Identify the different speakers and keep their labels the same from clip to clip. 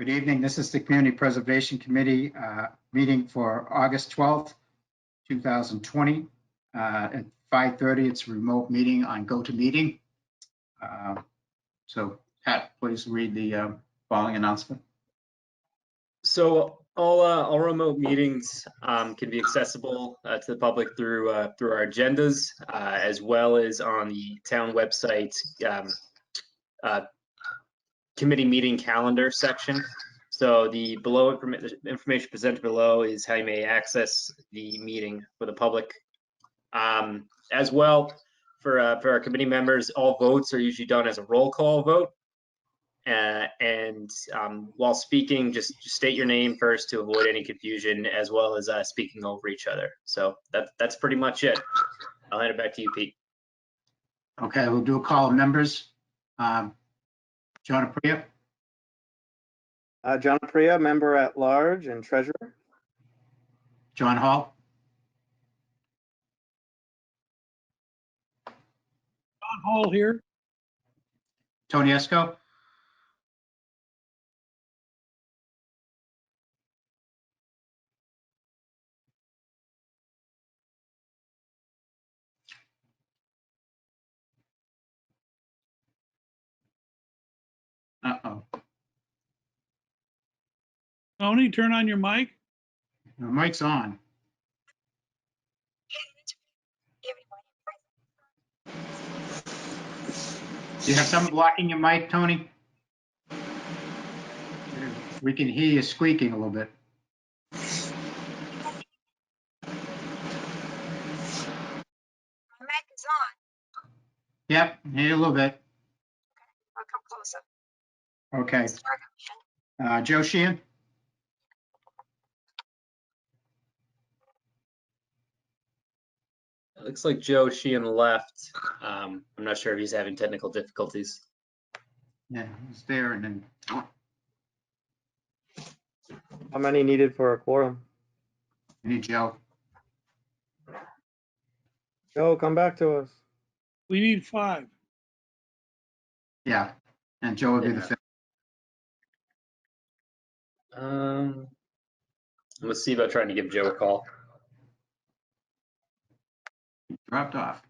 Speaker 1: Good evening. This is the Community Preservation Committee meeting for August 12th, 2020. At 5:30, it's a remote meeting on GoToMeeting. So Pat, please read the following announcement.
Speaker 2: So all remote meetings can be accessible to the public through our agendas, as well as on the town website committee meeting calendar section. So the information presented below is how you may access the meeting for the public. As well, for our committee members, all votes are usually done as a roll call vote. While speaking, just state your name first to avoid any confusion, as well as speaking over each other. So that's pretty much it. I'll hand it back to you, Pete.
Speaker 1: Okay, we'll do a call of members. John Apria.
Speaker 3: John Apria, member at large and treasurer.
Speaker 1: John Hall.
Speaker 4: John Hall here.
Speaker 1: Tony Esco. Uh-oh.
Speaker 4: Tony, turn on your mic.
Speaker 1: Your mic's on. Do you have something blocking your mic, Tony? We can hear you squeaking a little bit.
Speaker 5: My mic is on.
Speaker 1: Yep, hear you a little bit.
Speaker 5: I'll come closer.
Speaker 1: Okay.
Speaker 5: Start.
Speaker 1: Joe Sheehan.
Speaker 2: It looks like Joe Sheehan left. I'm not sure if he's having technical difficulties.
Speaker 1: Yeah, he's there and then.
Speaker 3: How many needed for a quorum?
Speaker 1: We need Joe.
Speaker 3: Joe, come back to us.
Speaker 4: We need 5.
Speaker 1: Yeah, and Joe will be the fifth.
Speaker 2: Let's see about trying to give Joe a call.
Speaker 1: Dropped off.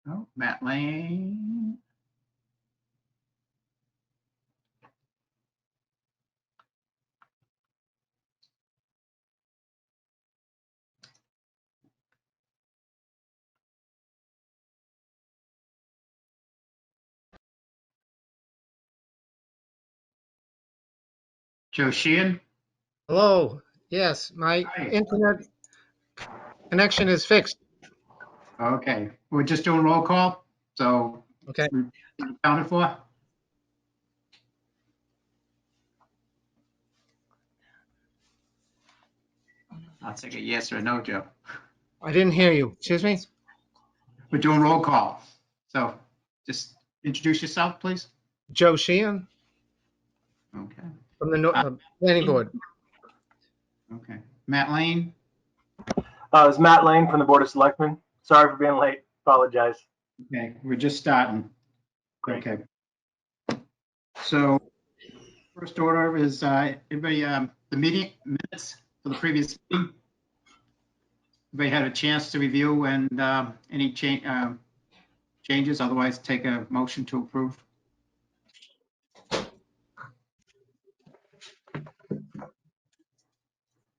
Speaker 1: Oh, Matt Lane. Joe Sheehan.
Speaker 6: Hello. Yes, my
Speaker 1: Hi.
Speaker 6: internet connection is fixed.
Speaker 1: Okay, we're just doing roll call, so
Speaker 6: Okay.
Speaker 1: counted for. I'll take a yes or a no, Joe.
Speaker 6: I didn't hear you. Excuse me?
Speaker 1: We're doing roll call, so just introduce yourself, please.
Speaker 6: Joe Sheehan
Speaker 1: Okay.
Speaker 6: from the planning board.
Speaker 1: Okay. Matt Lane.
Speaker 7: It's Matt Lane from the Board of Selectmen. Sorry for being late. Apologize.
Speaker 1: Okay, we're just starting.
Speaker 7: Great.
Speaker 1: Okay. So first order is everybody, the meeting minutes for the previous meeting. Everybody had a chance to review and any changes, otherwise take a motion to approve.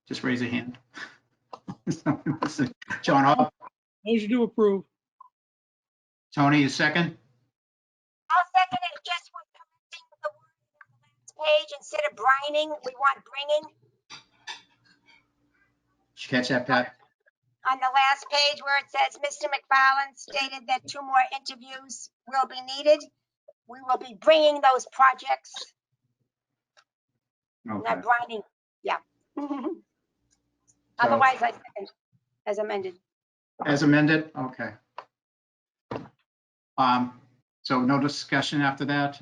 Speaker 1: Just raise a hand. John Hall.
Speaker 4: Motion to approve.
Speaker 1: Tony, you second?
Speaker 5: I'll second it, just with correcting the word on the last page, instead of brining, we want bringing.
Speaker 1: Did you catch that, Pat?
Speaker 5: On the last page where it says Mr. McFarland stated that 2 more interviews will be needed, we will be bringing those projects,
Speaker 1: Okay.
Speaker 5: not brining. Otherwise, I second as amended.
Speaker 1: As amended, okay. So no discussion after that.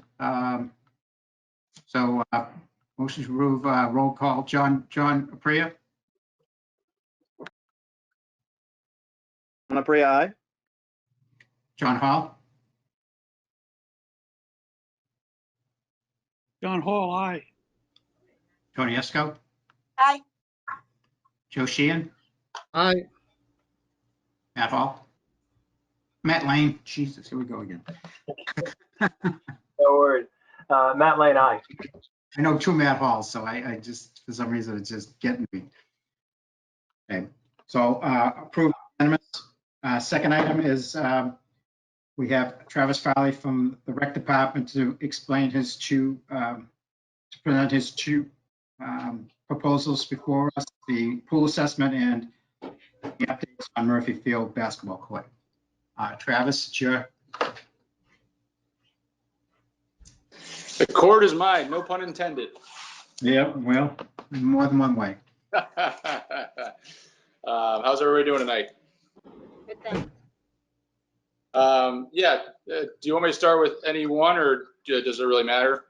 Speaker 1: So motion to approve, roll call, John Aprea,
Speaker 3: Monapriya, aye.
Speaker 1: John Hall,
Speaker 4: John Hall, aye.
Speaker 1: Tony Esco,
Speaker 5: Aye.
Speaker 1: Joe Sheehan,
Speaker 6: Aye.
Speaker 1: Matt Hall, Matt Lane, Jesus, here we go again.
Speaker 7: No worries. Matt Lane, aye.
Speaker 1: I know two Matt Halls, so I just, for some reason, it's just getting me. Okay, so approved unanimous. Second item is we have Travis Farley from the Rec Department to explain his to present his two proposals before us, the pool assessment and the updates on Murphy Field basketball court. Travis, it's your,
Speaker 8: The court is mine, no pun intended.
Speaker 1: yeah, well, more than one way.
Speaker 8: How's everybody doing tonight?
Speaker 5: Good thing.
Speaker 8: Do you want me to start with any one, or does it really matter?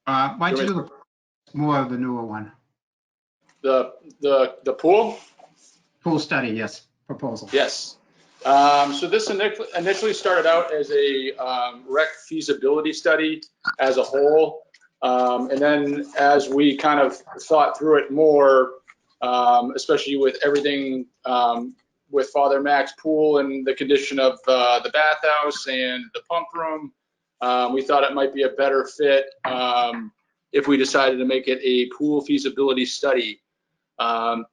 Speaker 1: Why don't you do more of the newer one?
Speaker 8: The pool?
Speaker 1: Pool study, yes, proposal.
Speaker 8: Yes. So this initially started out as a rec feasibility study as a whole. And then as we kind of thought through it more, especially with everything with Father Mac's pool and the condition of the bathhouse and the pump room, we thought it might be a better fit if we decided to make it a pool feasibility study. As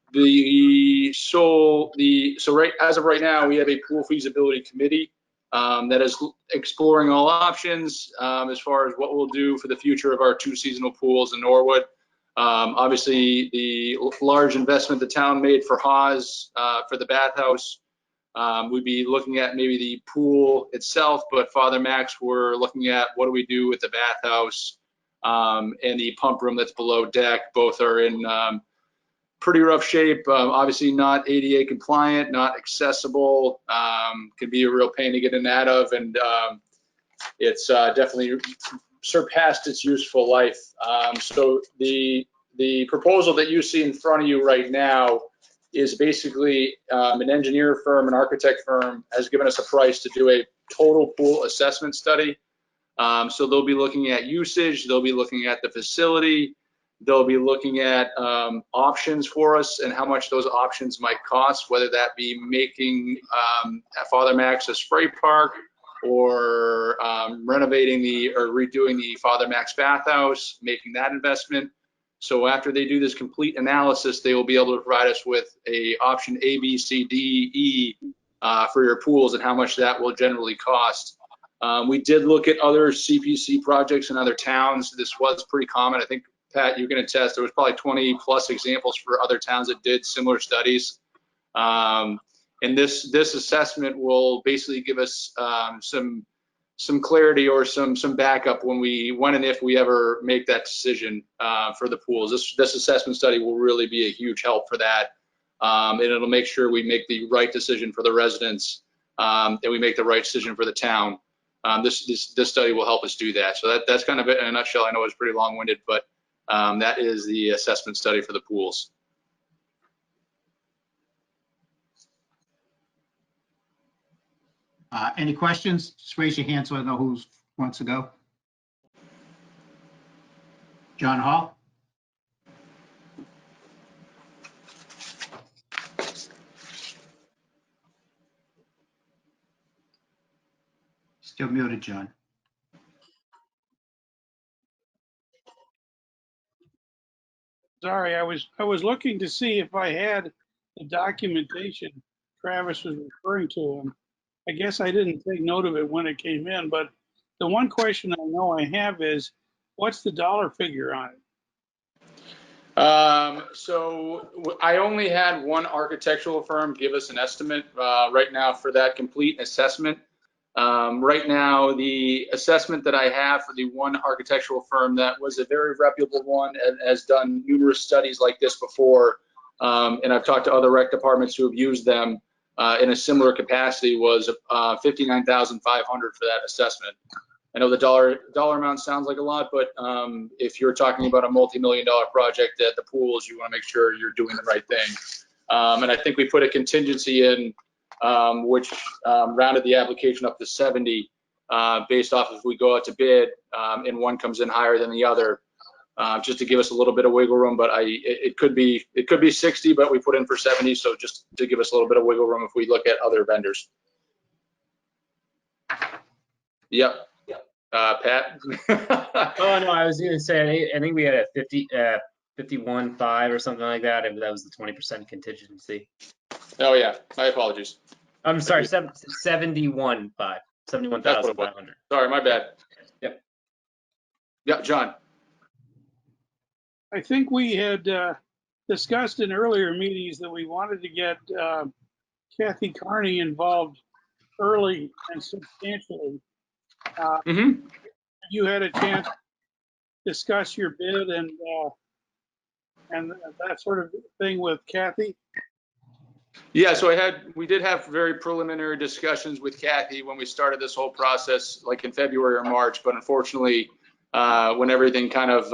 Speaker 8: of right now, we have a pool feasibility committee that is exploring all options as far as what we'll do for the future of our two seasonal pools in Norwood. Obviously, the large investment the town made for Haas for the bathhouse, we'd be looking at maybe the pool itself, but Father Mac's, we're looking at what do we do with the bathhouse and the pump room that's below deck. Both are in pretty rough shape, obviously not ADA compliant, not accessible, can be a real pain to get in and out of, and it's definitely surpassed its useful life. So the proposal that you see in front of you right now is basically an engineer firm, an architect firm has given us a price to do a total pool assessment study. So they'll be looking at usage, they'll be looking at the facility, they'll be looking at options for us and how much those options might cost, whether that be making Father Mac's a spray park or renovating or redoing the Father Mac's bathhouse, making that investment. So after they do this complete analysis, they will be able to provide us with a option A, B, C, D, E for your pools and how much that will generally cost. We did look at other CPC projects in other towns. This was pretty common. I think, Pat, you can attest, there was probably 20 plus examples for other towns that did similar studies. And this assessment will basically give us some clarity or some backup when and if we ever make that decision for the pools. This assessment study will really be a huge help for that. And it'll make sure we make the right decision for the residents and we make the right decision for the town. This study will help us do that. So that's kind of it in a nutshell. I know it's pretty long-winded, but that is the assessment study for the pools.
Speaker 1: Any questions? Just raise your hand so I know who wants to go. John Hall? Still muted, John.
Speaker 4: Sorry, I was looking to see if I had the documentation Travis was referring to. I guess I didn't take note of it when it came in, but the one question I know I have is, what's the dollar figure on it?
Speaker 8: So I only had one architectural firm give us an estimate right now for that complete assessment. Right now, the assessment that I have for the one architectural firm that was a very reputable one and has done numerous studies like this before, and I've talked to other rec departments who have used them in a similar capacity, was $59,500 for that assessment. I know the dollar amount sounds like a lot, but if you're talking about a multi-million-dollar project at the pools, you want to make sure you're doing the right thing. And I think we put a contingency in, which rounded the application up to 70, based off if we go out to bid and one comes in higher than the other, just to give us a little bit of wiggle room. But it could be 60, but we put in for 70, so just to give us a little bit of wiggle room if we look at other vendors. Yep. Pat?
Speaker 2: Oh, no, I was going to say, I think we had a 51.5 or something like that. That was the 20% contingency.
Speaker 8: Oh, yeah. My apologies.
Speaker 2: I'm sorry, 71.5, 71,500.
Speaker 8: Sorry, my bad.
Speaker 2: Yep.
Speaker 8: Yeah, John.
Speaker 4: I think we had discussed in earlier meetings that we wanted to get Kathy Carney involved early and substantially. You had a chance to discuss your bid and that sort of thing with Kathy?
Speaker 8: Yeah, so we did have very preliminary discussions with Kathy when we started this whole process, like in February or March, but unfortunately, when everything kind of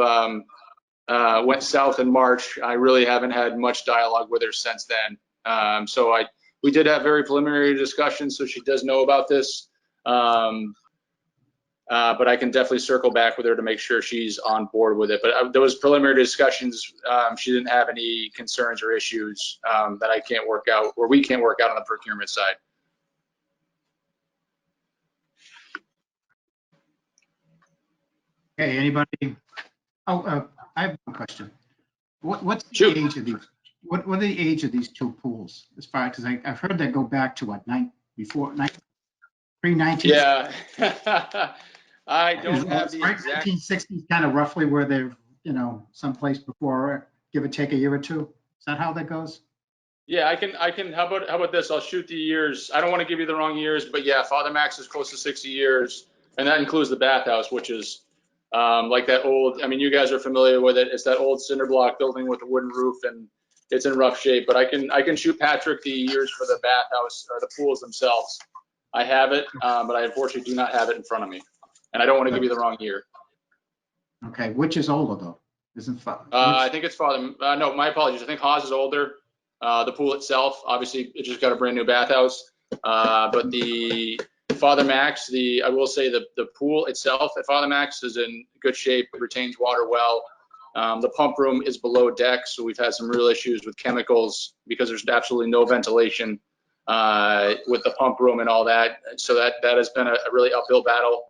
Speaker 8: went south in March, I really haven't had much dialogue with her since then. So we did have very preliminary discussions, so she does know about this. But I can definitely circle back with her to make sure she's on board with it. But those preliminary discussions, she didn't have any concerns or issues that I can't work out, or we can't work out on the procurement side.
Speaker 1: Okay, anybody? Oh, I have one question. What's the age of these? What are the age of these two pools? As far as I've heard they go back to what, pre-19?
Speaker 8: Yeah. I don't have the
Speaker 1: right,
Speaker 8: exact.
Speaker 1: 1960s, kind of roughly where they're, someplace before, give or take a year or two. Is that how that goes?
Speaker 8: Yeah, I can. How about this? I'll shoot the years. I don't want to give you the wrong years, but yeah, Father Max is close to 60 years, and that includes the bathhouse, which is like that old. I mean, you guys are familiar with it. It's that old cinder block building with a wooden roof, and it's in rough shape. But I can shoot Patrick the years for the bathhouse or the pools themselves. I have it, but I unfortunately do not have it in front of me, and I don't want to give you the wrong year.
Speaker 1: Okay, which is older though? Isn't
Speaker 8: I think it's Father. No, my apologies. I think Haas is older. The pool itself, obviously, it just got a brand new bathhouse. But the Father Max, I will say the pool itself at Father Max is in good shape, retains water well. The pump room is below deck, so we've had some real issues with chemicals because there's absolutely no ventilation with the pump room and all that. So that has been a really uphill battle.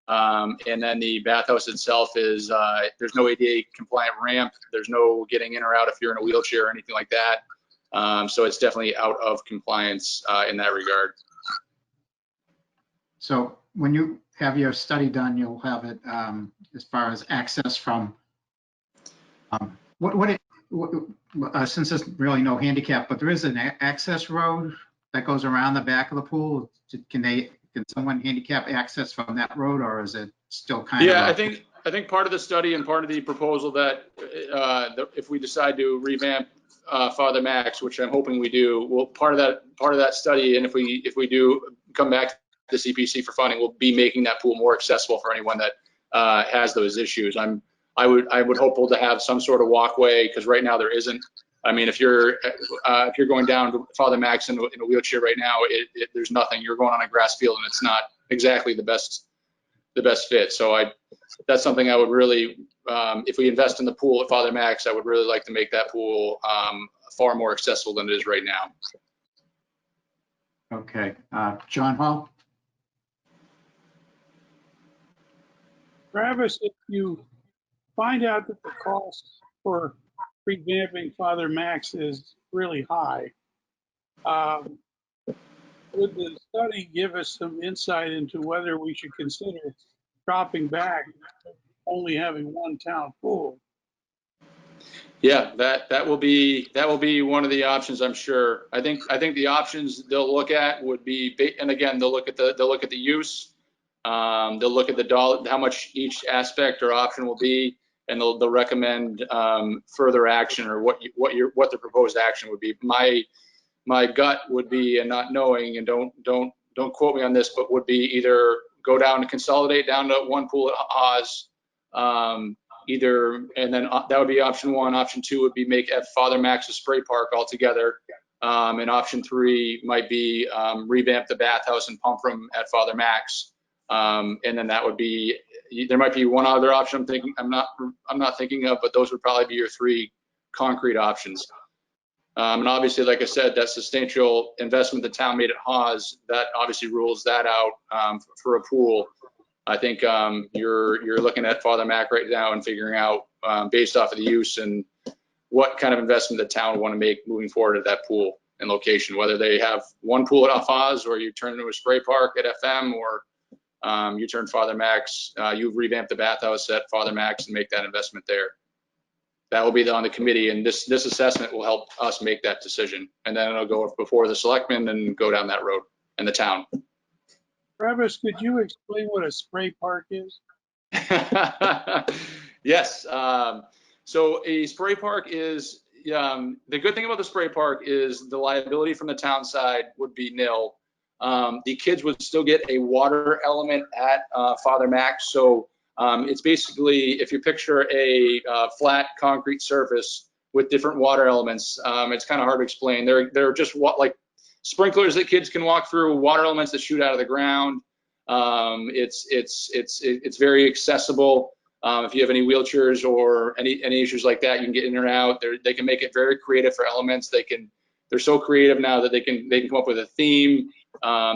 Speaker 8: And then the bathhouse itself is, there's no ADA compliant ramp. There's no getting in or out if you're in a wheelchair or anything like that. So it's definitely out of compliance in that regard.
Speaker 1: So when you have your study done, you'll have it as far as access from since there's really no handicap, but there is an access road that goes around the back of the pool. Can someone handicap access from that road, or is it still kind of?
Speaker 8: Yeah, I think part of the study and part of the proposal that if we decide to revamp Father Max, which I'm hoping we do, well, part of that study, and if we do come back to the CPC for funding, we'll be making that pool more accessible for anyone that has those issues. I would hope to have some sort of walkway, because right now there isn't. I mean, if you're going down to Father Max in a wheelchair right now, there's nothing. You're going on a grass field, and it's not exactly the best fit. So that's something I would really, if we invest in the pool at Father Max, I would really like to make that pool far more accessible than it is right now.
Speaker 1: Okay, John Hall.
Speaker 4: Travis, if you find out that the cost for revamping Father Max is really high, would the study give us some insight into whether we should consider dropping back only having one town pool?
Speaker 8: Yeah, that will be one of the options, I'm sure. I think the options they'll look at would be, and again, they'll look at the use. They'll look at the dollar, how much each aspect or option will be, and they'll recommend further action or what the proposed action would be. My gut would be, and not knowing, and don't quote me on this, but would be either go down and consolidate down to one pool at Haas, and then that would be option one. Option two would be make at Father Max's spray park altogether. And option three might be revamp the bathhouse and pump room at Father Max. And then that would be, there might be one other option I'm not thinking of, but those would probably be your three concrete options. And obviously, like I said, that substantial investment the town made at Haas, that obviously rules that out for a pool. I think you're looking at Father Mac right now and figuring out based off of the use and what kind of investment the town would want to make moving forward at that pool and location, whether they have one pool at Haas or you turn into a spray park at FM, or you turn Father Max, you revamp the bathhouse at Father Max and make that investment there. That will be on the committee, and this assessment will help us make that decision. And then it'll go before the selectmen and go down that road and the town.
Speaker 4: Travis, could you explain what a spray park is?
Speaker 8: Yes. So a spray park is, the good thing about the spray park is the liability from the town side would be nil. The kids would still get a water element at Father Max. So it's basically, if you picture a flat concrete surface with different water elements, it's kind of hard to explain. They're just like sprinklers that kids can walk through, water elements that shoot out of the ground. It's very accessible. If you have any wheelchairs or any issues like that, you can get in or out. They can make it very creative for elements. They're so creative now that they can come up with a theme.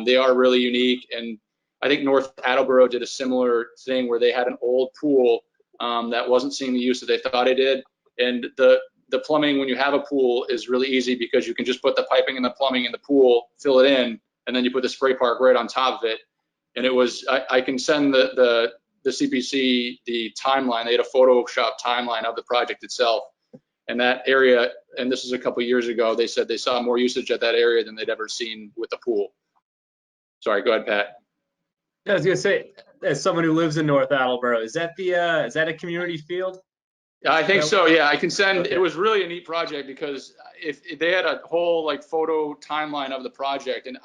Speaker 8: They are really unique. And I think North Attleboro did a similar thing where they had an old pool that wasn't seeing the use that they thought it did. And the plumbing, when you have a pool, is really easy because you can just put the piping and the plumbing in the pool, fill it in, and then you put the spray park right on top of it. And it was, I can send the CPC the timeline. They had a Photoshop timeline of the project itself. And that area, and this is a couple of years ago, they said they saw more usage at that area than they'd ever seen with the pool. Sorry, go ahead, Pat.
Speaker 2: I was gonna say, as someone who lives in North Attleboro, is that a community field?
Speaker 8: I think so. Yeah, I can send. Okay. It was really a neat project because if they had a whole like photo timeline of the project, and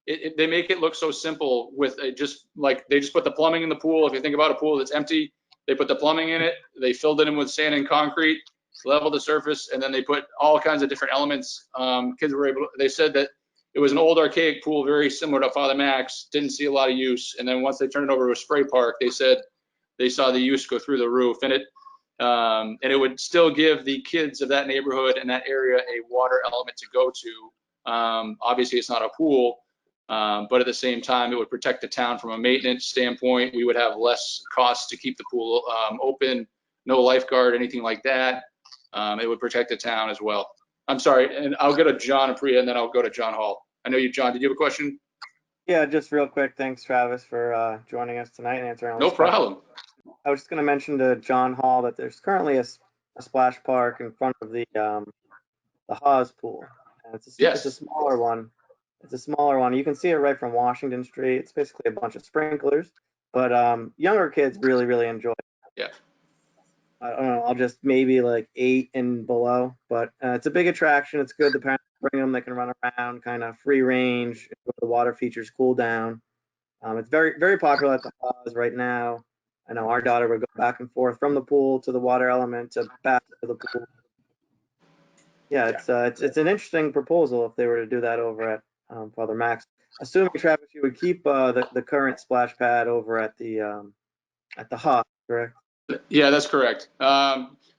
Speaker 8: they make it look so simple with they just put the plumbing in the pool. If you think about a pool that's empty, they put the plumbing in it. They filled it in with sand and concrete, leveled the surface, and then they put all kinds of different elements. Kids were able. They said that it was an old archaic pool, very similar to Father Max. Didn't see a lot of use, and then once they turned it over to a spray park, they said they saw the use go through the roof, and it would still give the kids of that neighborhood and that area a water element to go to. Obviously, it's not a pool, but at the same time, it would protect the town from a maintenance standpoint. We would have less costs to keep the pool open, no lifeguard, anything like that. It would protect the town as well. I'm sorry, and I'll go to John Apria, and then I'll go to John Hall. I know you, John. Did you have a question?
Speaker 3: Yeah, just real quick. Thanks, Travis, for joining us tonight and answering all
Speaker 8: No
Speaker 3: these questions.
Speaker 8: problem.
Speaker 3: I was just going to mention to John Hall that there's currently a splash park in front of the Haas pool. And it's a smaller one. It's a smaller one. You can see it right from Washington Street. It's basically a bunch of sprinklers, but younger kids really, really enjoy it.
Speaker 8: Yeah.
Speaker 3: I don't know. I'll just maybe like 8 and below, but it's a big attraction. It's good. The parents bring them. They can run around, kind of free range. The water features cool down. It's very, very popular at the Haas right now. I know our daughter would go back and forth from the pool to the water element to back to the pool. Yeah, it's an interesting proposal if they were to do that over at Father Max. Assuming, Travis, you would keep the current splash pad over at the Haas, correct?
Speaker 8: Yeah, that's correct.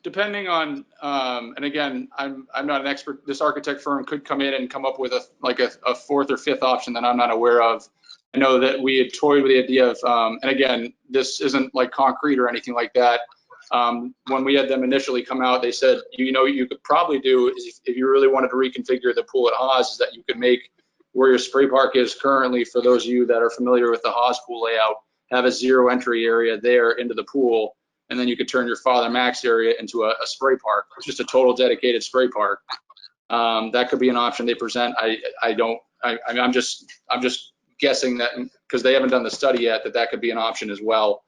Speaker 8: Depending on, and again, I'm not an expert. This architect firm could come in and come up with a fourth or fifth option that I'm not aware of. I know that we had toyed with the idea of, and again, this isn't like concrete or anything like that. When we had them initially come out, they said, you could probably do is if you really wanted to reconfigure the pool at Haas, is that you could make where your spray park is currently, for those of you that are familiar with the Haas pool layout, have a zero entry area there into the pool. and then you could turn your Father Max area into a spray park, just a total dedicated spray park. That could be an option they present. I'm just guessing that because they haven't done the study yet, that could be an option as well.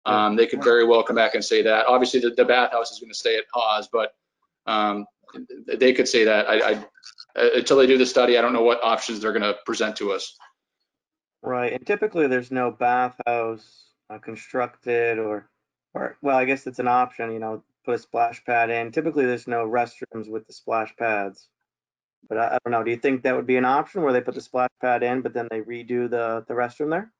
Speaker 8: They could very well come back and say that. Obviously, the bathhouse is going to stay at Haas, but they could say that. Until they do the study, I don't know what options they're going to present to us.
Speaker 3: Right, and typically there's no bathhouse constructed or well, I guess it's an option, you know, put a splash pad in. Typically there's no restrooms with the splash pads. But I don't know, do you think that would be an option where they put the splash pad in, but then they redo the restroom there?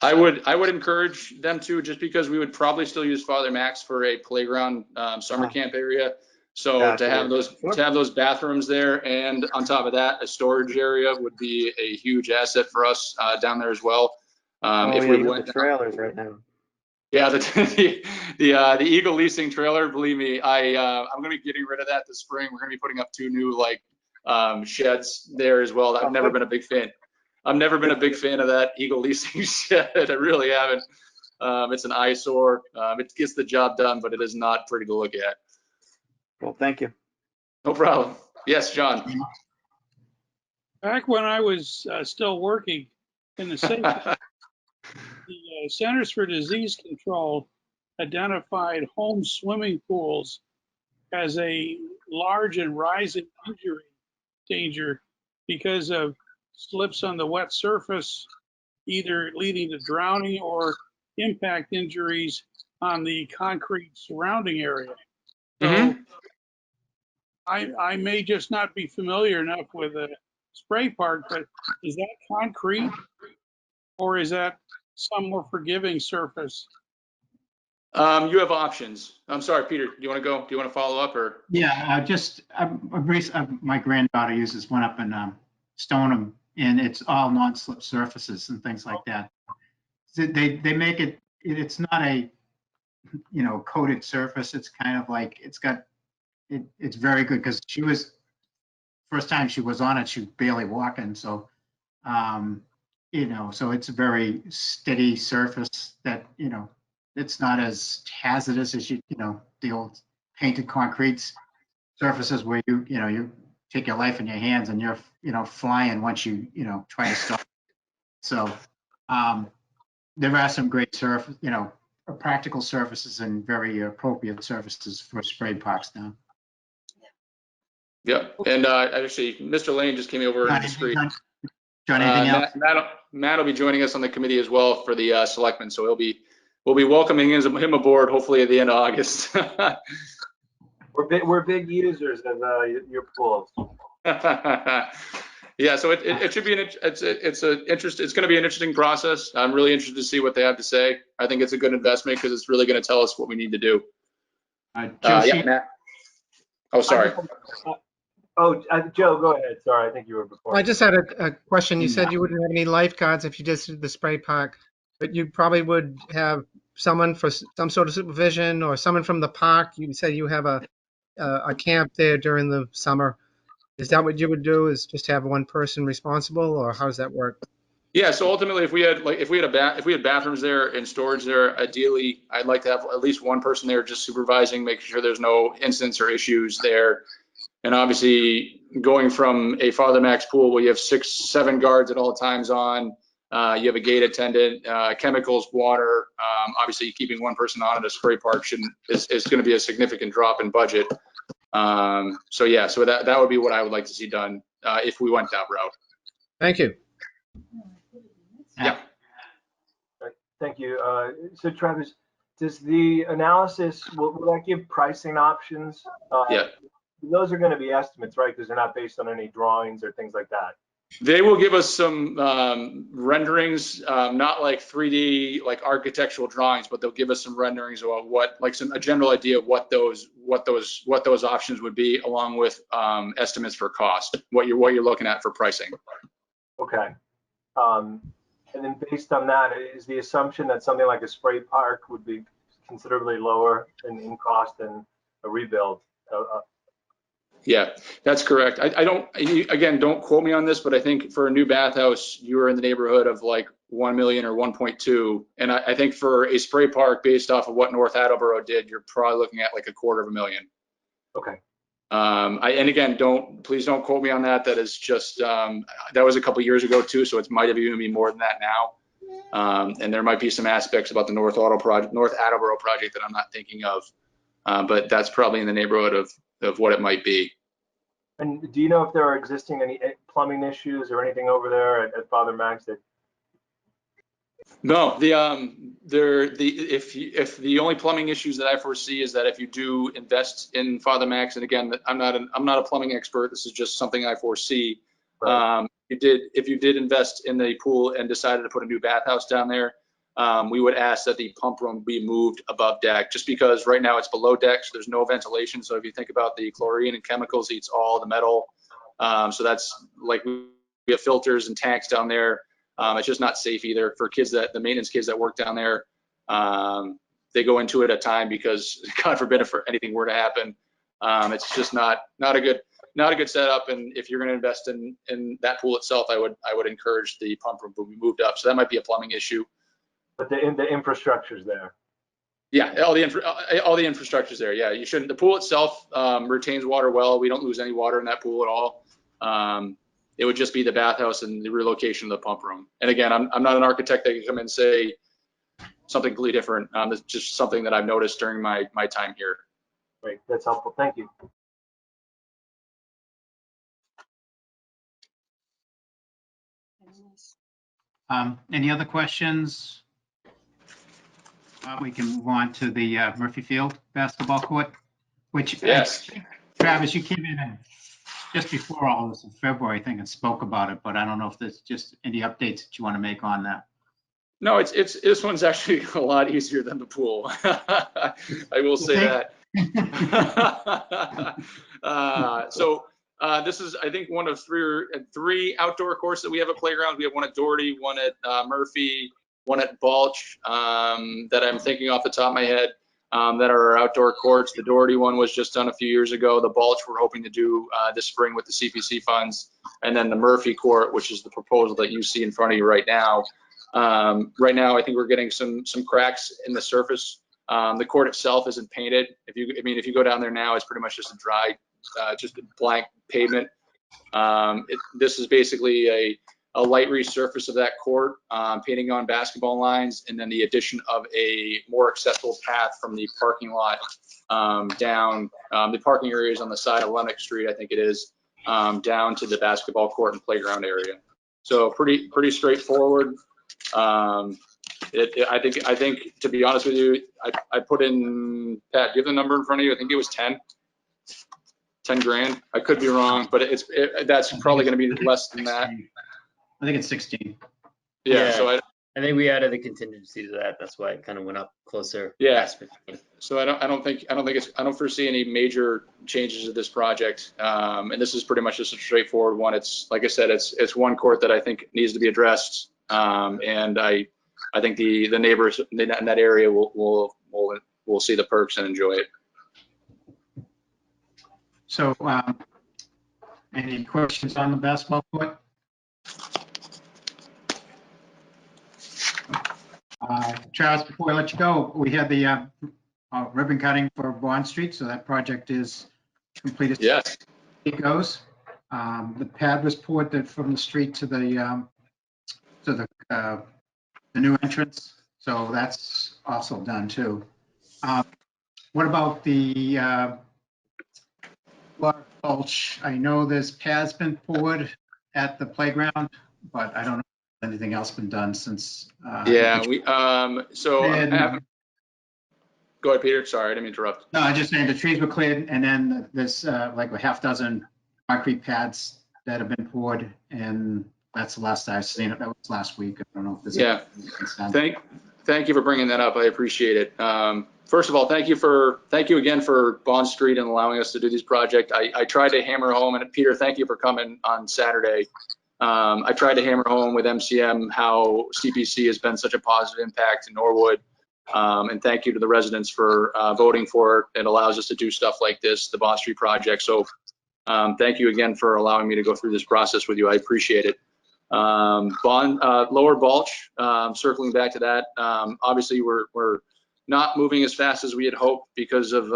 Speaker 8: I would encourage them to, just because we would probably still use Father Max for a playground summer camp area. So
Speaker 3: Gotcha.
Speaker 8: to have those bathrooms there, and on top of that, a storage area would be a huge asset for us down there as well. If we went
Speaker 3: the trailers right now.
Speaker 8: Yeah, the Eagle leasing trailer, believe me, I'm going to be getting rid of that this spring. We're going to be putting up 2 new sheds there as well. I've never been a big fan. I've never been a big fan of that Eagle leasing shed. I really haven't. It's an eyesore. It gets the job done, but it is not pretty to look at.
Speaker 3: Well, thank you.
Speaker 8: No problem. Yes, John.
Speaker 4: Back when I was still working in the state, the Centers for Disease Control identified home swimming pools as a large and rising injury danger because of slips on the wet surface, either leading to drowning or impact injuries on the concrete surrounding area. So I may just not be familiar enough with a spray park, but is that concrete or is that some more forgiving surface?
Speaker 8: You have options. I'm sorry, Peter, do you want to go? Do you want to follow up or?
Speaker 1: Yeah, my granddaughter uses one up in Stoneham, and it's all non-slip surfaces and things like that. So they make it, it's not a, you know, coated surface. It's kind of like, it's very good because first time she was on it, she was barely walking. So, you know, so it's a very steady surface that, you know, it's not as hazardous as you know, the old painted concrete surfaces where you take your life in your hands and you're, you know, flying once you know, try to stop. So, there are some great practical surfaces and very appropriate surfaces for spray parks now.
Speaker 8: Yep. And actually, Mr. Lane just came over and discreet.
Speaker 1: John, anything else?
Speaker 8: Matt will be joining us on the committee as well for the selectmen. So we'll be welcoming him aboard hopefully at the end of August.
Speaker 7: We're big users of your pools.
Speaker 8: Yeah, so it should be it's going to be an interesting process. I'm really interested to see what they have to say. I think it's a good investment because it's really going to tell us what we need to do. Yeah, Matt. Oh, sorry.
Speaker 7: Joe, go ahead. Sorry, I think you were before.
Speaker 6: I just had a question. You said you wouldn't have any lifeguards if you just did the spray park, but you probably would have someone for some sort of supervision or someone from the park. You said you have a camp there during the summer. Is that what you would do? Is just have one person responsible, or how does that work?
Speaker 8: Yeah. So ultimately, if we had bathrooms there and storage there, ideally, I'd like to have at least one person there just supervising, making sure there's no incidents or issues there. And obviously, going from a Father Max pool where you have 6-7 guards at all times on, you have a gate attendant, chemicals, water. Obviously, keeping one person on at a spray park is going to be a significant drop in budget. So yeah, so that would be what I would like to see done if we went that route.
Speaker 6: Thank you.
Speaker 8: Yeah.
Speaker 7: Thank you. So Travis, does the analysis, will that give pricing options?
Speaker 8: Yeah.
Speaker 7: Those are going to be estimates, right? Because they're not based on any drawings or things like that.
Speaker 8: They will give us some renderings, not like 3D like architectural drawings, but they'll give us some renderings about a general idea of what those options would be, along with estimates for cost, what you're looking at for pricing.
Speaker 7: Okay. And then based on that, is the assumption that something like a spray park would be considerably lower in cost than a rebuild?
Speaker 8: Yeah, that's correct. I don't, again, don't quote me on this, but I think for a new bathhouse, you were in the neighborhood of like 1 million or 1.2. And I think for a spray park based off of what North Attleboro did, you're probably looking at like $250,000.
Speaker 7: Okay.
Speaker 8: And again, please don't quote me on that. That is just, that was a couple years ago too, so it might have even been more than that now. And there might be some aspects about the North Attleboro project that I'm not thinking of, but that's probably in the neighborhood of what it might be.
Speaker 7: And do you know if there are existing any plumbing issues or anything over there at Father Max that?
Speaker 8: No, if the only plumbing issues that I foresee is that if you do invest in Father Max, and again, I'm not a plumbing expert. This is just something I foresee.
Speaker 7: Right.
Speaker 8: If you did invest in the pool and decided to put a new bathhouse down there, we would ask that the pump room be moved above deck, just because right now it's below deck, so there's no ventilation. So if you think about the chlorine and chemicals, eats all the metal. So that's like we have filters and tanks down there. It's just not safe either for the maintenance kids that work down there. They go into it at time because God forbid if anything were to happen. It's just not a good setup. And if you're going to invest in that pool itself, I would encourage the pump room to be moved up. So that might be a plumbing issue.
Speaker 7: But the infrastructure's there.
Speaker 8: Yeah, all the infrastructure's there. Yeah, you shouldn't. The pool itself retains water well. We don't lose any water in that pool at all. It would just be the bathhouse and the relocation of the pump room. And again, I'm not an architect that can come and say something completely different. It's just something that I've noticed during my time here.
Speaker 7: Great, that's helpful. Thank you.
Speaker 1: Any other questions? We can move on to the Murphy Field basketball court, which
Speaker 8: Yes.
Speaker 1: Travis, you came in just before all this in February, I think, and spoke about it, but I don't know if there's just any updates that you want to make on that.
Speaker 8: No, this one's actually a lot easier than the pool. I will say that. This is, I think, one of three outdoor courts that we have at playgrounds. We have one at Doherty, one at Murphy, one at Balch, that I'm thinking off the top of my head, that are our outdoor courts. The Doherty one was just done a few years ago. The Balch we're hoping to do this spring with the CPC funds. And then the Murphy court, which is the proposal that you see in front of you right now. Right now, I think we're getting some cracks in the surface. The court itself isn't painted. If you go down there now, it's pretty much just a dry, just a blank pavement. This is basically a light resurface of that court, painting on basketball lines, and then the addition of a more accessible path from the parking lot down. The parking area is on the side of Lenox Street, I think it is, down to the basketball court and playground area. So pretty straightforward. I think to be honest with you, I put in, Pat, do you have the number in front of you? I think it was 10 grand. I could be wrong, but that's probably going to be less than that.
Speaker 1: I think it's 16.
Speaker 8: Yeah. So
Speaker 2: I think we added the contingency to that. That's why it kind of went up closer.
Speaker 8: Yeah. So I don't foresee any major changes to this project. And this is pretty much just a straightforward one. It's, like I said, it's one court that I think needs to be addressed. And I think the neighbors in that area will see the perks and enjoy it.
Speaker 1: So, any questions on the basketball court? Charles, before I let you go, we had the ribbon cutting for Bond Street, so that project is completed.
Speaker 8: Yes.
Speaker 1: It goes. The pad was poured from the street to the new entrance, so that's also done too. What about the Balch? I know this pad's been poured at the playground, but I don't know if anything else been done since.
Speaker 8: Yeah, go ahead, Peter. Sorry, I didn't interrupt.
Speaker 1: No, I'm just saying the trees were cleared, and then there's like a half dozen concrete pads that have been poured, and that's the last I've seen it. That was last week. I don't know if this.
Speaker 8: Yeah. Thank you for bringing that up. I appreciate it. First of all, thank you again for Bond Street and allowing us to do this project. I tried to hammer home, and Peter, thank you for coming on Saturday. I tried to hammer home with MCM how CPC has been such a positive impact in Norwood. And thank you to the residents for voting for it. It allows us to do stuff like this, the Bond Street project. So Thank you again for allowing me to go through this process with you. I appreciate it. Lower Balch, circling back to that, obviously we're not moving as fast as we had hoped because of,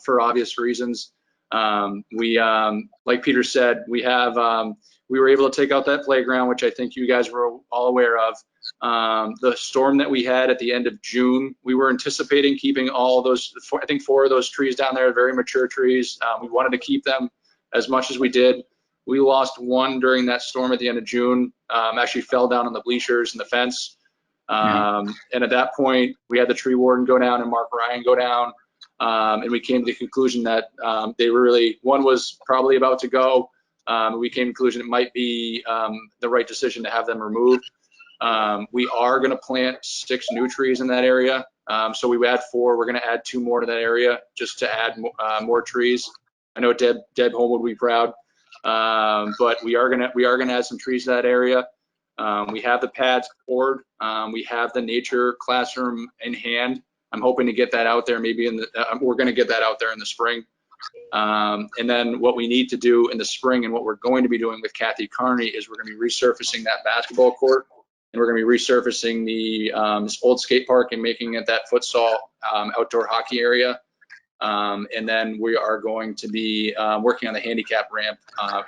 Speaker 8: for obvious reasons. Like Peter said, we were able to take out that playground, which I think you guys were all aware of. The storm that we had at the end of June, we were anticipating keeping all those, I think 4 of those trees down there, very mature trees. We wanted to keep them as much as we did. We lost 1 during that storm at the end of June, actually fell down on the bleachers and the fence. And at that point, we had the tree warden go down and Mark Ryan go down. And we came to the conclusion that one was probably about to go. We came to the conclusion it might be the right decision to have them removed. We are going to plant 6 new trees in that area. So we add 4. We're going to add 2 more to that area just to add more trees. I know Deb Holm would be proud. But we are gonna add some trees to that area. We have the pads poured. We have the nature classroom in hand. I'm hoping to get that out there maybe we're gonna get that out there in the spring. And then what we need to do in the spring and what we're going to be doing with Kathy Carney is we're gonna be resurfacing that basketball court, and we're gonna be resurfacing the this old skate park and making it that futsal outdoor hockey area. And then we are going to be working on the handicap ramp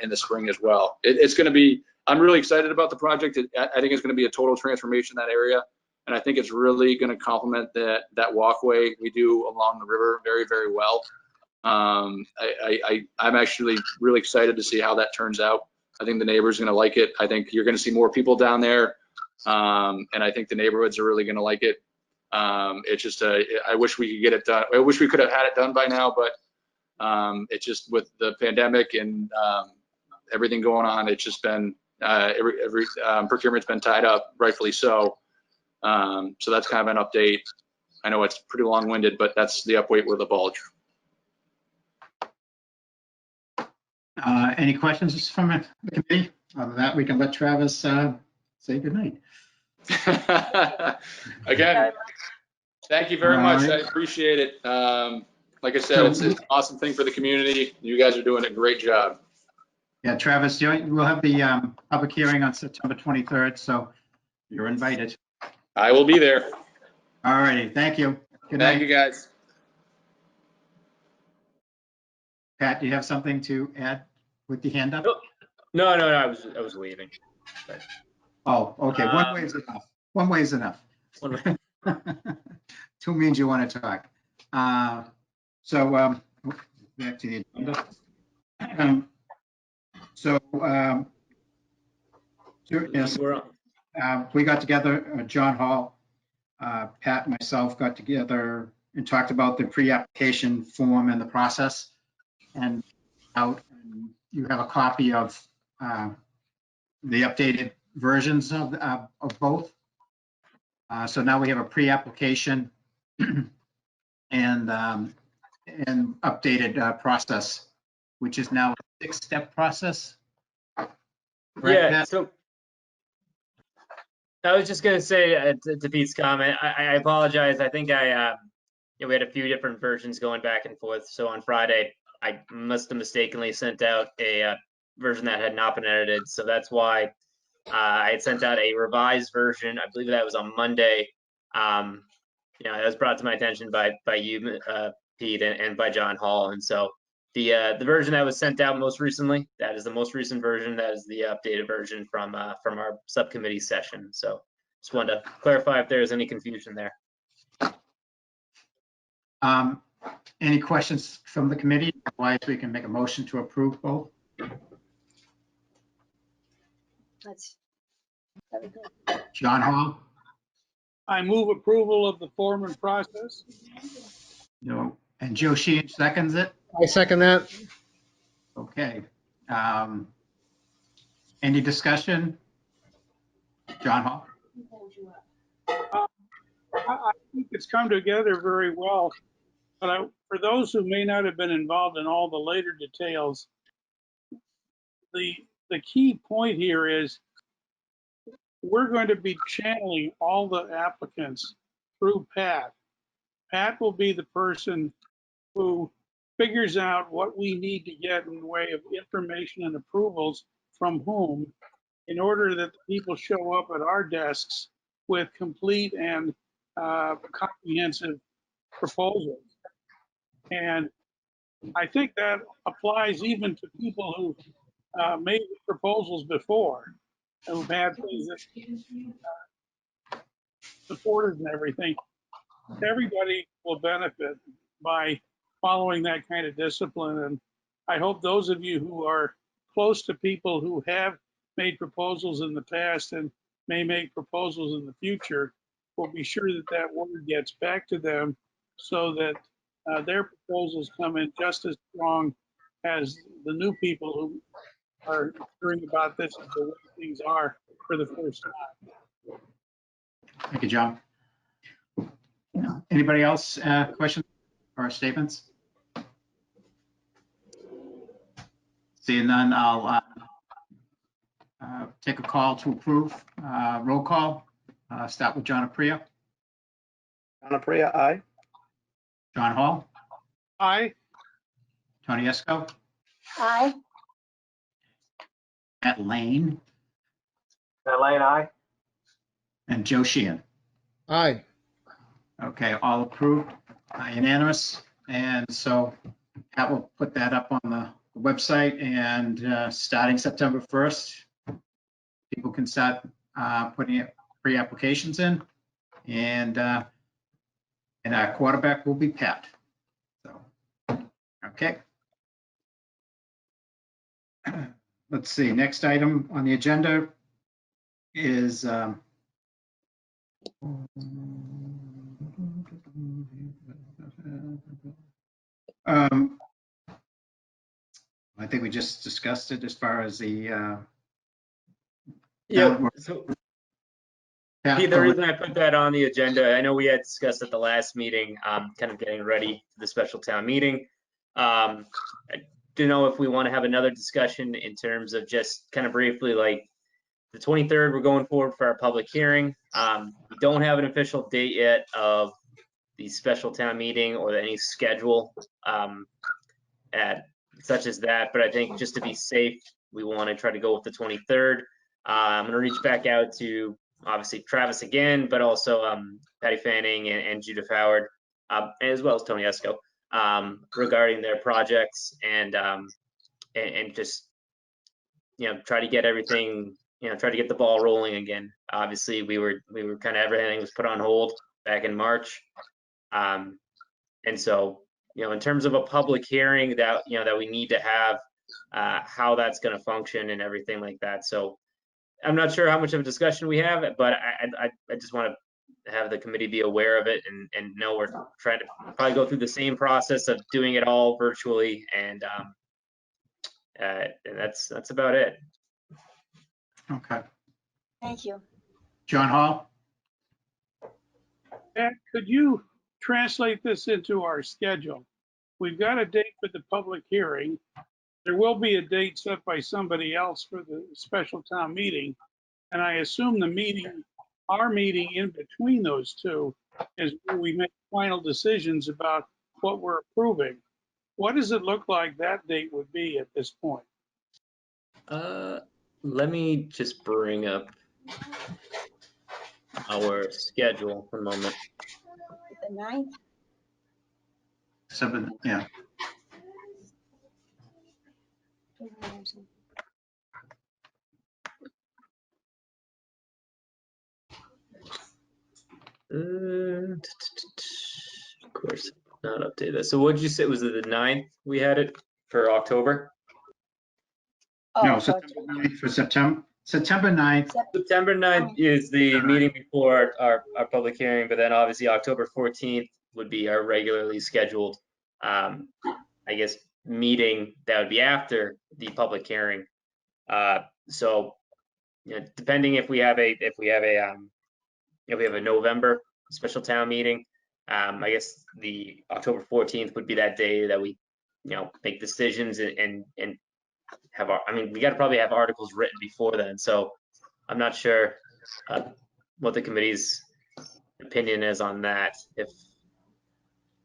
Speaker 8: in the spring as well. It's going to be, I'm really excited about the project. I think it's going to be a total transformation in that area. And I think it's really going to complement that walkway we do along the river very, very well. I'm actually really excited to see how that turns out. I think the neighbors are going to like it. I think you're going to see more people down there. And I think the neighborhoods are really going to like it. It's just, I wish we could get it done. I wish we could have had it done by now, but it's just with the pandemic and everything going on, it's just been, every procurement's been tied up, rightfully so. So that's kind of an update. I know it's pretty long-winded, but that's the update with the Balch.
Speaker 1: Any questions from the committee? Other than that, we can let Travis say goodnight.
Speaker 8: Again, thank you very much. I appreciate it. Like I said, it's an awesome thing for the community. You guys are doing a great job.
Speaker 1: Yeah, Travis, we'll have the public hearing on September 23rd, so you're invited.
Speaker 8: I will be there.
Speaker 1: All righty, thank you. Good night.
Speaker 8: Thank you, guys.
Speaker 1: Pat, do you have something to add with your hand up?
Speaker 2: No, I was waving. But,
Speaker 1: oh, okay. One way is enough. One way is enough. 2 means you want to talk. So back to the agenda. Yes, we got together, John Hall, Pat, and myself got together and talked about the pre-application form and the process. And you have a copy of the updated versions of both. So now we have a pre-application and updated process, which is now a 6-step process. Right,
Speaker 2: yeah,
Speaker 1: Pat?
Speaker 2: so I was just going to say to Pete's comment, I apologize. I think we had a few different versions going back and forth. So on Friday, I must have mistakenly sent out a version that had not been edited. So that's why I had sent out a revised version. I believe that was on Monday. That was brought to my attention by you, Pete, and by John Hall. And so the version that was sent out most recently, that is the most recent version. That is the updated version from our subcommittee session. So just wanted to clarify if there's any confusion there.
Speaker 1: Any questions from the committee? Otherwise, we can make a motion to approve both. John Hall?
Speaker 4: I move approval of the form and process.
Speaker 1: No. And Joe Sheehan seconds it?
Speaker 6: I second that.
Speaker 1: Okay. Any discussion? John Hall?
Speaker 4: I think it's come together very well. But for those who may not have been involved in all the later details, the key point here is we're going to be channeling all the applicants through Pat. Pat will be the person who figures out what we need to get in the way of information and approvals from whom, in order that the people show up at our desks with complete and comprehensive proposals. And I think that applies even to people who made proposals before, who've had things that supported and everything. Everybody will benefit by following that kind of discipline. And I hope those of you who are close to people who have made proposals in the past and may make proposals in the future will be sure that that word gets back to them so that their proposals come in just as strong as the new people who are hearing about this and the way things are for the first time.
Speaker 1: Thank you, John. Anybody else, questions or statements? Seeing none, I'll take a call to approve. Roll call. Start with John Apria.
Speaker 3: John Apria, aye.
Speaker 1: John Hall.
Speaker 4: Aye.
Speaker 1: Tony Esco.
Speaker 5: Aye.
Speaker 1: Matt Lane.
Speaker 7: Matt Lane, aye.
Speaker 1: And Joe Sheehan.
Speaker 6: Aye.
Speaker 1: Okay, all approved, unanimous. And so Pat will put that up on the website, and starting September 1st, people can start putting pre-applications in, and our quarterback will be Pat. So, okay. Let's see, next item on the agenda is I think we just discussed it as far as the
Speaker 2: Yeah.
Speaker 1: downward-
Speaker 2: So
Speaker 1: Pat,
Speaker 2: Pete, the reason I put that on the agenda, I know we had discussed at the last meeting, kind of getting ready for the special town meeting. I don't know if we want to have another discussion in terms of just kind of briefly, like the 23rd, we're going forward for our public hearing. We don't have an official date yet of the special town meeting or any schedule such as that, but I think just to be safe, we want to try to go with the 23rd. I'm going to reach back out to obviously Travis again, but also Patty Fanning and Judith Howard, as well as Tony Esco, regarding their projects and just, try to get everything, try to get the ball rolling again. Obviously, we were kind of, everything was put on hold back in March. And so, in terms of a public hearing that, that we need to have, how that's going to function and everything like that. So I'm not sure how much of a discussion we have, but I just want to have the committee be aware of it and know we're trying to probably go through the same process of doing it all virtually, and that's about it.
Speaker 1: Okay.
Speaker 5: Thank you.
Speaker 1: John Hall.
Speaker 4: Pat, could you translate this into our schedule? We've got a date for the public hearing. There will be a date set by somebody else for the special town meeting. And I assume our meeting in between those two is where we make final decisions about what we're approving. What does it look like that date would be at this point?
Speaker 2: Let me just bring up our schedule for a moment.
Speaker 5: The 9th?
Speaker 1: 7, yeah.
Speaker 2: Of course, not updated. So what did you say? Was it the 9th we had it for October?
Speaker 1: No, September 9th for September. September 9th.
Speaker 2: September 9th is the meeting before our public hearing, but then obviously October 14th would be our regularly scheduled, I guess, meeting that would be after the public hearing. So, depending if we have a November special town meeting, I guess the October 14th would be that day that we, make decisions and have we got to probably have articles written before then. So I'm not sure what the committee's opinion is on that, if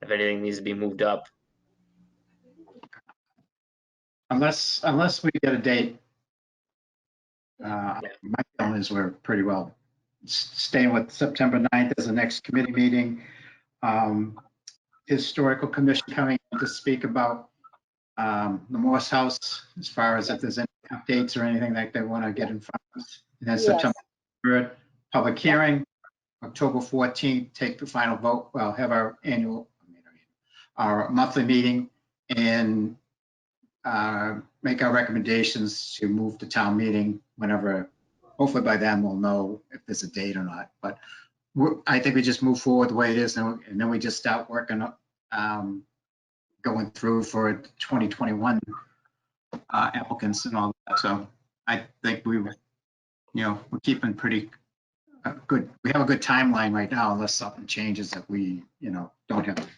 Speaker 2: anything needs to be moved up.
Speaker 1: unless we get a date. My feeling is we're pretty well staying with September 9th as the next committee meeting. Historical Commission coming in to speak about the Morse House, as far as if there's any updates or anything that they want to get in front of us. And then
Speaker 5: Yes.
Speaker 1: September 3rd, public hearing. October 14th, take the final vote. We'll have our our monthly meeting and make our recommendations to move to town meeting whenever. Hopefully by then we'll know if there's a date or not. But I think we just move forward the way it is, and then we just start working up, going through for 2021 applicants and all that. So I think we're keeping pretty good. We have a good timeline right now, unless something changes that we, don't have,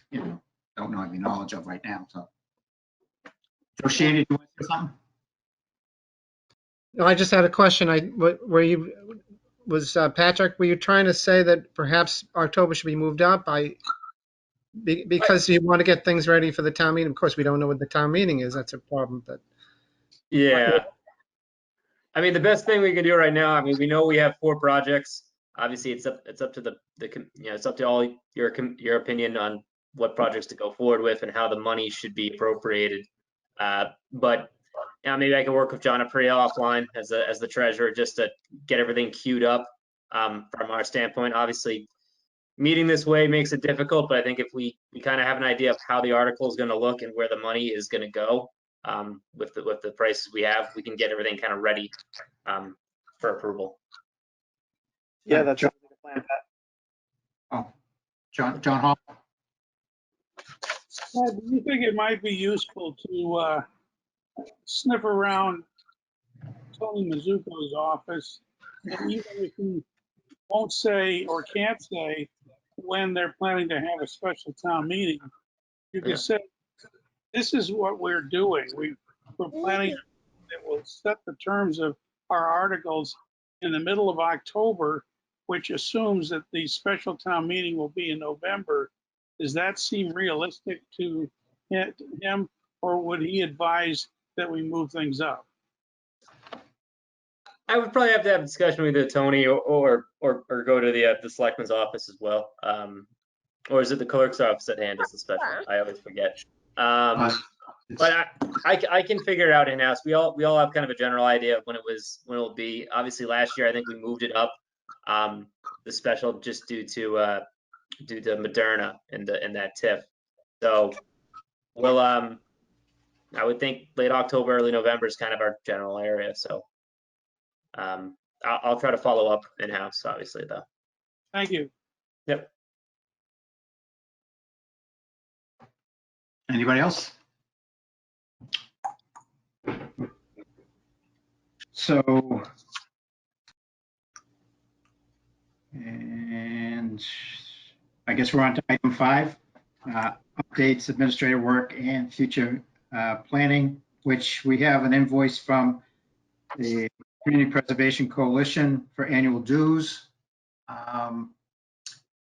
Speaker 1: don't know any knowledge of right now. So, Shannon, you want to say something?
Speaker 6: No, I just had a question. Patrick, were you trying to say that perhaps October should be moved up because you want to get things ready for the town meeting? Of course, we don't know what the town meeting is. That's a problem, but.
Speaker 2: Yeah. I mean, the best thing we can do right now, I mean, we know we have 4 projects. Obviously, it's up to it's up to all your opinion on what projects to go forward with and how the money should be appropriated. But maybe I can work with John Apria offline as the treasurer just to get everything queued up from our standpoint. Obviously, meeting this way makes it difficult, but I think if we kind of have an idea of how the article is going to look and where the money is going to go with the prices we have, we can get everything kind of ready for approval.
Speaker 3: Yeah, that's a plan, Pat.
Speaker 1: Oh, John Hall.
Speaker 4: Do you think it might be useful to sniff around Tony Mizuko's office, and even if he won't say or can't say when they're planning to have a special town meeting, you can say, this is what we're doing. We're planning that will set the terms of our articles in the middle of October, which assumes that the special town meeting will be in November. Does that seem realistic to him, or would he advise that we move things up?
Speaker 2: I would probably have to have a discussion with either Tony or go to the selectman's office as well. Or is it the clerk's office that handles the special? I always forget. But I can figure it out in-house. We all have kind of a general idea of when it will be. Obviously, last year I think we moved it up, the special, just due to Moderna and that TIF. So we'll I would think late October, early November is kind of our general area. So I'll try to follow up in-house, obviously, though.
Speaker 4: Thank you.
Speaker 2: Yep.
Speaker 1: Anybody else? So, and I guess we're on to item 5, updates, administrative work, and future planning, which we have an invoice from the Community Preservation Coalition for annual dues.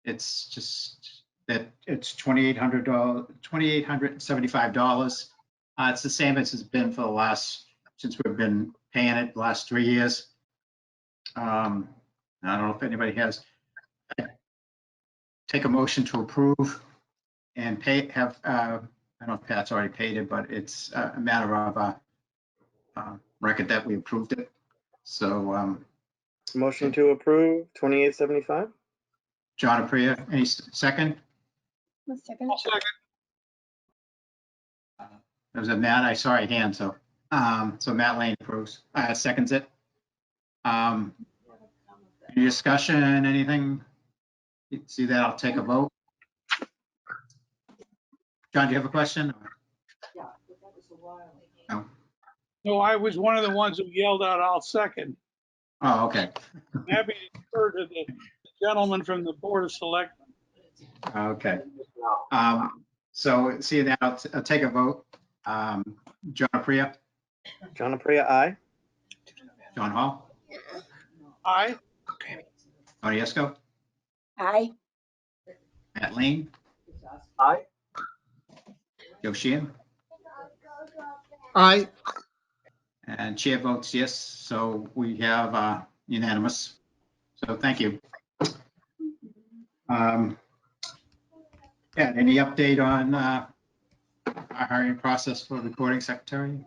Speaker 1: It's just that it's $2,875. It's the same as it's been for since we've been paying it the last 3 years. I don't know if anybody has. Take a motion to approve and pay. I don't know if Pat's already paid it, but it's a matter of record that we approved it. So
Speaker 3: Motion to approve 2875.
Speaker 1: John Apria, any second?
Speaker 5: One second.
Speaker 4: I'll second.
Speaker 1: There was a Matt, I saw a hand, so Matt Lane approves, seconds it. Any discussion, anything? See that, I'll take a vote. John, do you have a question? No.
Speaker 4: No, I was one of the ones who yelled out, "I'll second."
Speaker 1: Oh, okay.
Speaker 4: I'm happy to defer to the gentleman from the Board of Selectmen.
Speaker 1: Okay. So see that, I'll take a vote. John Apria,
Speaker 3: John Apria, aye.
Speaker 1: John Hall,
Speaker 4: Aye.
Speaker 1: Tony Esco,
Speaker 5: Aye.
Speaker 1: Matt Lane,
Speaker 7: Aye.
Speaker 1: Joe Sheehan,
Speaker 6: Aye.
Speaker 1: And chair votes yes, so we have unanimous. So thank you. Yeah, any update on our hiring process for recording secretary?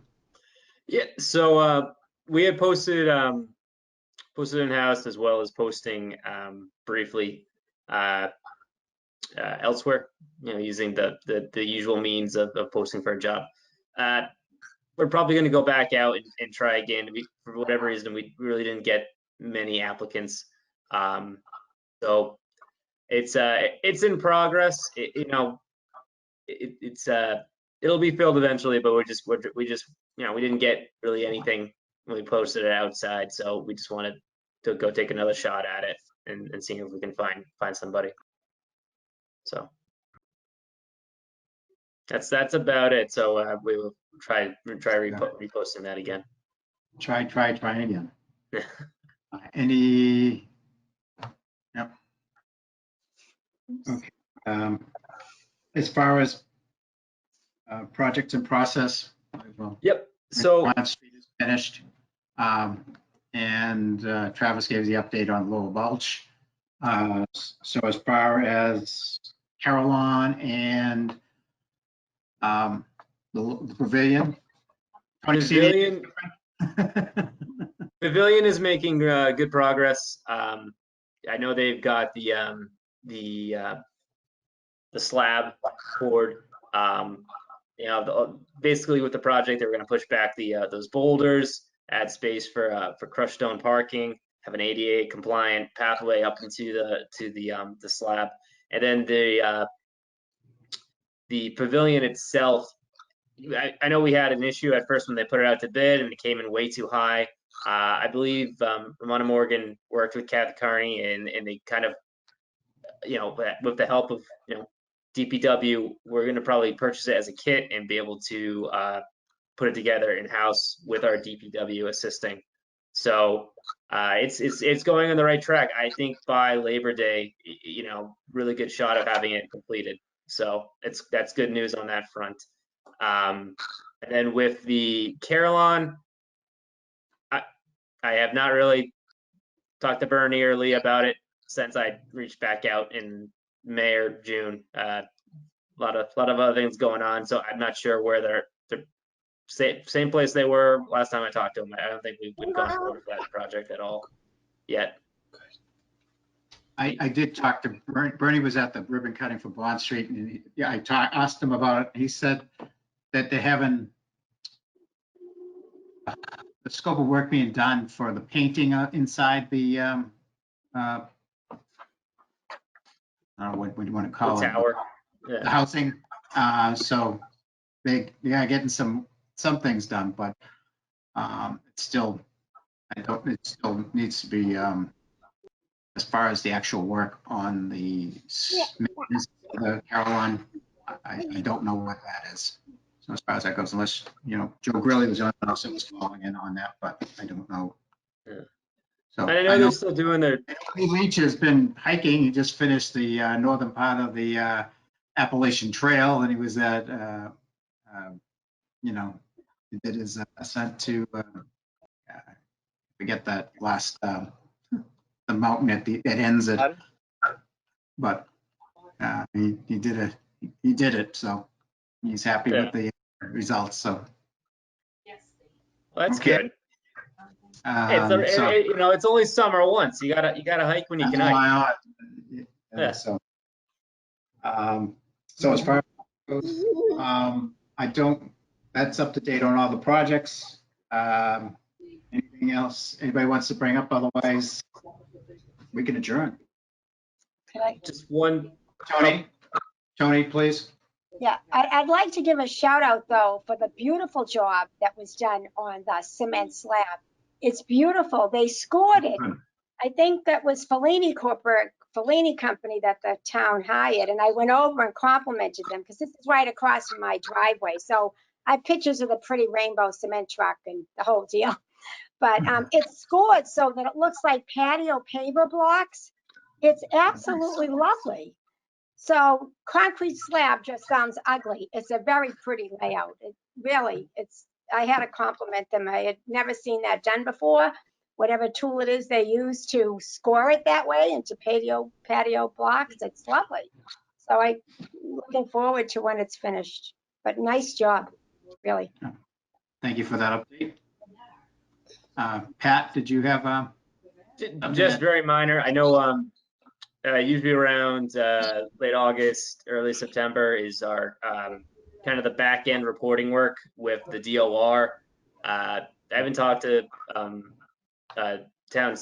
Speaker 2: Yeah, so we had posted in-house as well as posting briefly elsewhere, using the usual means of posting for a job. We're probably going to go back out and try again. For whatever reason, we really didn't get many applicants. So it's in progress. It'll be filled eventually, but we just we didn't get really anything when we posted it outside. So we just wanted to go take another shot at it and see if we can find somebody. So that's about it. So we will try reposting that again.
Speaker 1: Try again. Any? Yep. Okay. As far as projects in process, well,
Speaker 2: Yep. So
Speaker 1: Bond Street is finished, and Travis gave the update on Lower Bulch. So as far as Carillon and the pavilion,
Speaker 2: Pavilion is making good progress. I know they've got the slab poured. Basically with the project, they were going to push back those boulders, add space for crushed stone parking, have an ADA compliant pathway up into the slab, and then the pavilion itself. I know we had an issue at first when they put it out to bid and it came in way too high. I believe Ramona Morgan worked with Kathy Carney and they kind of, with the help of, DPW, we're going to probably purchase it as a kit and be able to put it together in-house with our DPW assisting. So it's going on the right track. I think by Labor Day, really good shot of having it completed. So that's good news on that front. And then with the Carillon, I have not really talked to Bernie or Lee about it since I reached back out in May or June. A lot of other things going on, so I'm not sure where they're same place they were last time I talked to them. I don't think we've gone forward with that project at all yet.
Speaker 1: I did talk to Bernie. Bernie was at the ribbon cutting for Bond Street, and I asked him about it. He said that they're having the scope of work being done for the painting inside the what do you want to call
Speaker 2: The
Speaker 1: it?
Speaker 2: tower.
Speaker 1: The
Speaker 2: Yeah.
Speaker 1: housing. So they are getting some things done, but it's still it still needs to be as far as the actual work on the maintenance of the Carillon. I don't know what that is. So as far as that goes, unless Joe Grilly was the only one else that was falling in on that, but I don't know.
Speaker 2: Yeah.
Speaker 1: So
Speaker 2: And I know they're still doing their.
Speaker 1: Lee Leach has been hiking. He just finished the northern part of the Appalachian Trail, and he was at, he did his ascent to, forget that last, the mountain that ends at, but he did it. So he's happy with the results. So
Speaker 2: Well, that's
Speaker 1: okay.
Speaker 2: good. It's only summer once. You gotta hike when you can hike. Yeah.
Speaker 1: So as far as goes, that's up to date on all the projects. Anything else anybody wants to bring up? Otherwise, we can adjourn.
Speaker 2: Just one.
Speaker 1: Tony, please.
Speaker 5: Yeah, I'd like to give a shout out though for the beautiful job that was done on the cement slab. It's beautiful. They scored it. I think that was Fellini Company that the town hired, and I went over and complimented them because this is right across from my driveway. So I have pictures of the pretty rainbow cement truck and the whole deal. But it's scored so that it looks like patio paver blocks. It's absolutely lovely. So concrete slab just sounds ugly. It's a very pretty layout. It's I had to compliment them. I had never seen that done before. Whatever tool it is they use to score it that way into patio blocks, it's lovely. So I'm looking forward to when it's finished. But nice job, really.
Speaker 1: Thank you for that update. Pat, did you have
Speaker 2: Just very minor. I know usually around late August, early September is our kind of the back end reporting work with the DOR. I haven't talked to town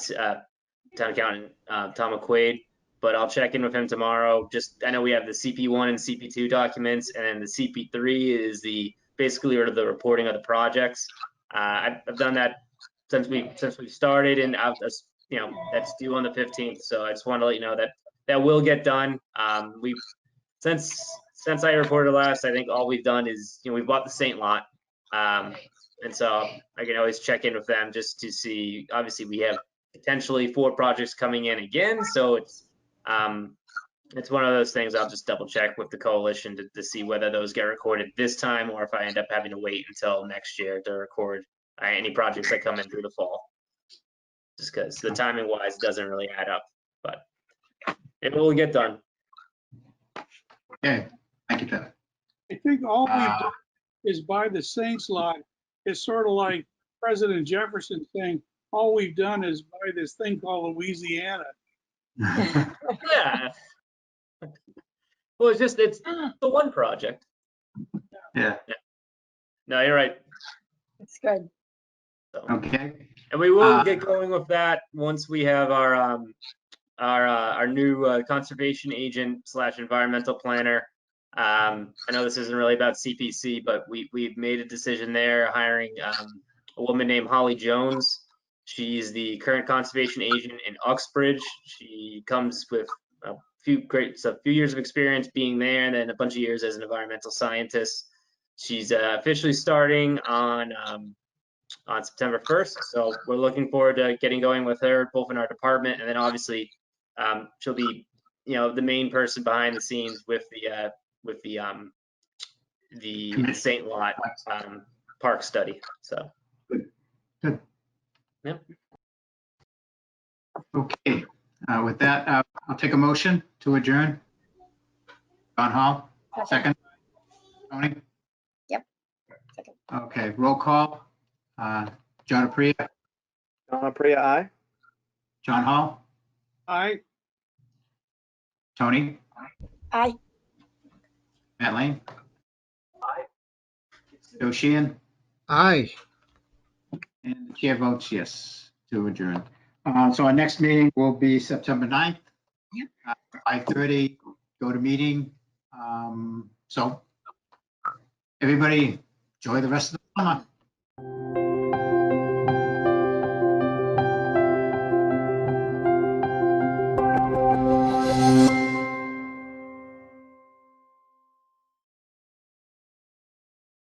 Speaker 2: accountant Tom McQuaid, but I'll check in with him tomorrow. Just I know we have the CP1 and CP2 documents, and then the CP3 is the basically sort of the reporting of the projects. I've done that since we started, and you know, that's due on the 15th. So I just wanted to let you know that will get done. We've since I reported last, I think all we've done is, you know, we bought the Saint lot, and so I can always check in with them just to see. Obviously, we have potentially 4 projects coming in again, so it's one of those things. I'll just double check with the coalition to see whether those get recorded this time, or if I end up having to wait until next year to record any projects that come in through the fall. Just because the timing wise doesn't really add up, but it will get done.
Speaker 1: okay? Thank you, Pat.
Speaker 4: I think all we've done is buy the Saints lot. It's sort of like President Jefferson saying, all we've done is buy this thing called Louisiana.
Speaker 2: Yeah. Well, it's the one project.
Speaker 1: Yeah.
Speaker 2: No, you're right.
Speaker 5: It's good.
Speaker 2: So,
Speaker 1: Okay.
Speaker 2: and we will get going with that once we have our new conservation agent / environmental planner. I know this isn't really about CPC, but we've made a decision there, hiring a woman named Holly Jones. She's the current conservation agent in Uxbridge. She comes with a few years of experience being there, and then a bunch of years as an environmental scientist. She's officially starting on September 1st. So we're looking forward to getting going with her, both in our department, and then obviously she'll be, you know, the main person behind the scenes with the Saint Lot park study. So.
Speaker 1: Good.
Speaker 2: Yep.
Speaker 1: Okay. With that, I'll take a motion to adjourn. John Hall, second. Tony?
Speaker 5: Yep. Second.
Speaker 1: Okay, roll call. John Apria,
Speaker 3: John Apria, aye.
Speaker 1: John Hall, Tony,
Speaker 5: Aye.
Speaker 1: Matt Lane,
Speaker 7: Aye.
Speaker 1: Joe Sheehan,
Speaker 6: Aye.
Speaker 1: and the chair votes yes to adjourn. So our next meeting will be September 9th, 5:30, go to meeting. So everybody enjoy the rest of the summer.